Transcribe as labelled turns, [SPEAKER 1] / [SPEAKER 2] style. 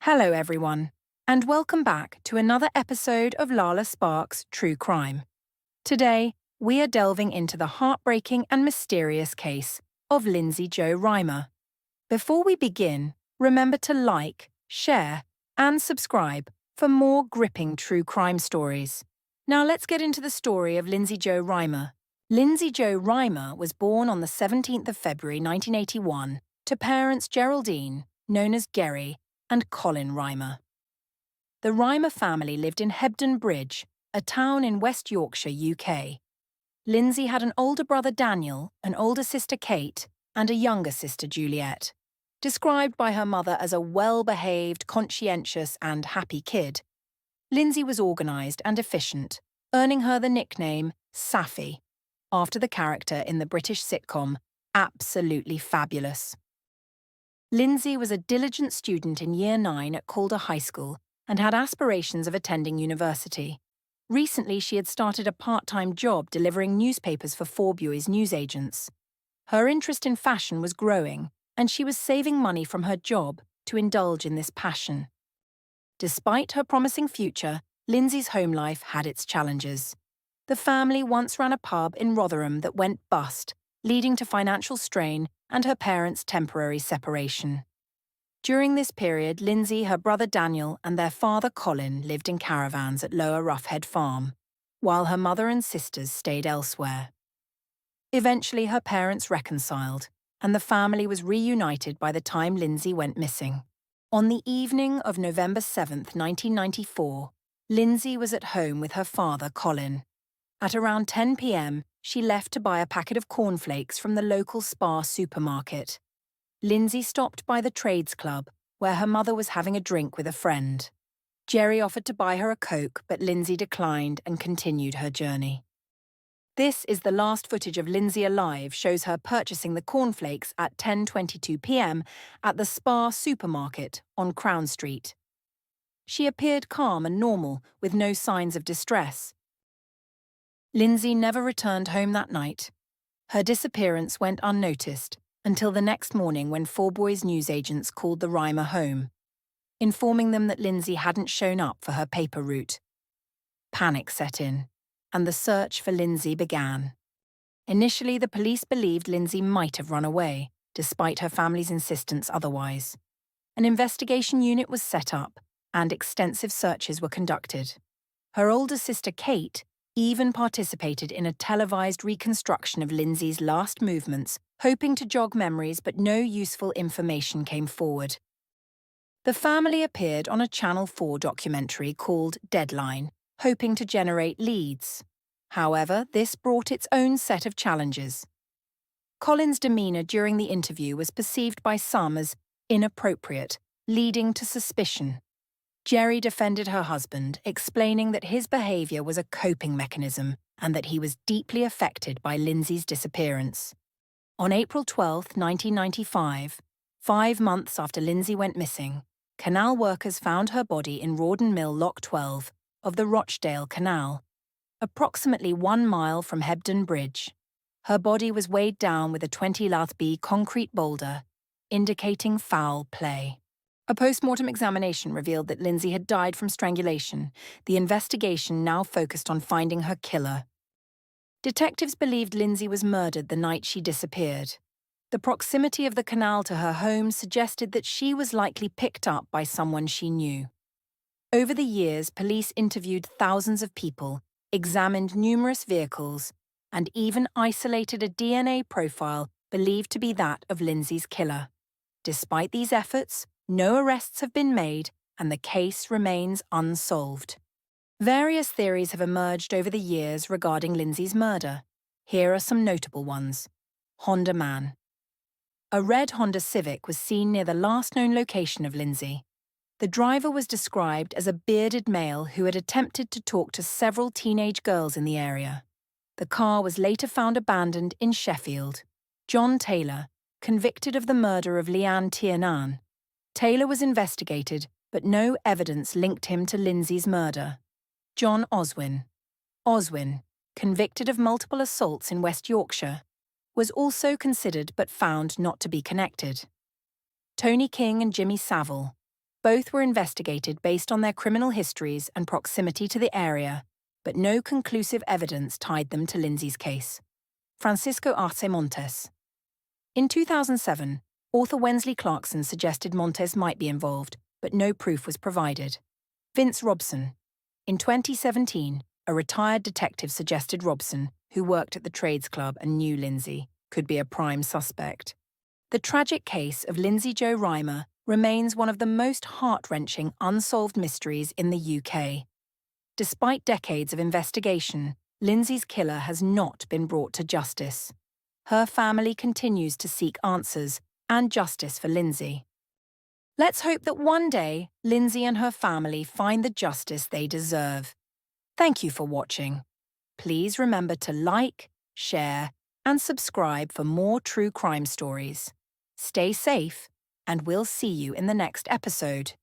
[SPEAKER 1] Hello, everyone, and welcome back to another episode of Lala Sparks' True Crime. Today, we are delving into the heartbreaking and mysterious case of Lindsay Jo Rimer. Before we begin, remember to like, share, and subscribe for more gripping true crime stories. Now let's get into the story of Lindsay Jo Rimer. Lindsay Jo Rimer was born on the 17th of February 1981 to parents Geraldine, known as Geri, and Colin Rimer. The Rimer family lived in Hebden Bridge, a town in West Yorkshire, UK. Lindsay had an older brother Daniel, an older sister Kate, and a younger sister Juliet. Described by her mother as a well-behaved, conscientious, and happy kid, Lindsay was organised and efficient, earning her the nickname Saffy, after the character in the British sitcom Absolutely Fabulous. Lindsay was a diligent student in Year 9 at Calder High School and had aspirations of attending university. Recently, she had started a part-time job delivering newspapers for Forbury's newsagents. Her interest in fashion was growing, and she was saving money from her job to indulge in this passion. Despite her promising future, Lindsay's home life had its challenges. The family once ran a pub in Rotherham that went bust, leading to financial strain and her parents' temporary separation. During this period, Lindsay, her brother Daniel, and their father Colin lived in caravans at Lower Roughhead Farm, while her mother and sisters stayed elsewhere. Eventually, her parents reconciled, and the family was reunited by the time Lindsay went missing. On the evening of November 7th, 1994, Lindsay was at home with her father Colin. At around 10 p.m, she left to buy a packet of cornflakes from the local Spar supermarket. Lindsay stopped by the Trades Club, where her mother was having a drink with a friend. Geri offered to buy her a Coke, but Lindsay declined and continued her journey. This is the last footage of Lindsay alive, shows her purchasing the cornflakes at 10:22 p.m. at the Spar supermarket on Crown Street. She appeared calm and normal, with no signs of distress. Lindsay never returned home that night. Her disappearance went unnoticed until the next morning when Forbury's newsagents called the Rimer home, informing them that Lindsay hadn't shown up for her paper route. Panic set in, and the search for Lindsay began. Initially, the police believed Lindsay might have run away, despite her family's insistence otherwise. An investigation unit was set up, and extensive searches were conducted. Her older sister Kate even participated in a televised reconstruction of Lindsay's last movements, hoping to jog memories, but no useful information came forward. The family appeared on a Channel 4 documentary called Deadline, hoping to generate leads. However, this brought its own set of challenges. Colin's demeanour during the interview was perceived by some as inappropriate, leading to suspicion. Geri defended her husband, explaining that his behaviour was a coping mechanism and that he was deeply affected by Lindsay's disappearance. On April 12, 1995, 5 months after Lindsay went missing, canal workers found her body in Rawdon Mill Lock 12 of the Rochdale Canal, approximately 1 mile from Hebden Bridge. Her body was weighed down with a 20-lath-B concrete boulder, indicating foul play. A post-mortem examination revealed that Lindsay had died from strangulation. The investigation now focused on finding her killer. Detectives believed Lindsay was murdered the night she disappeared. The proximity of the canal to her home suggested that she was likely picked up by someone she knew. Over the years, police interviewed thousands of people, examined numerous vehicles, and even isolated a DNA profile believed to be that of Lindsay's killer. Despite these efforts, no arrests have been made, and the case remains unsolved. Various theories have emerged over the years regarding Lindsay's murder. Here are some notable ones. Honda Man. A red Honda Civic was seen near the last known location of Lindsay. The driver was described as a bearded male who had attempted to talk to several teenage girls in the area. The car was later found abandoned in Sheffield. John Taylor, convicted of the murder of Leanne Tiernan. Taylor was investigated, but no evidence linked him to Lindsay's murder. John Oswin. Oswin, convicted of multiple assaults in West Yorkshire, was also considered but found not to be connected. Tony King and Jimmy Savile. Both were investigated based on their criminal histories and proximity to the area, but no conclusive evidence tied them to Lindsay's case. Francisco Arce Montes. In 2007, author Wensley Clarkson suggested Montes might be involved, but no proof was provided. Vince Robson. In 2017, a retired detective suggested Robson, who worked at the Trades Club and knew Lindsay, could be a prime suspect. The tragic case of Lindsay Jo Rimer remains one of the most heart-wrenching unsolved mysteries in the UK. Despite decades of investigation, Lindsay's killer has not been brought to justice. Her family continues to seek answers and justice for Lindsay. Let's hope that one day, Lindsay and her family find the justice they deserve. Thank you for watching. Please remember to like, share, and subscribe for more true crime stories. Stay safe, and we'll see you in the next episode.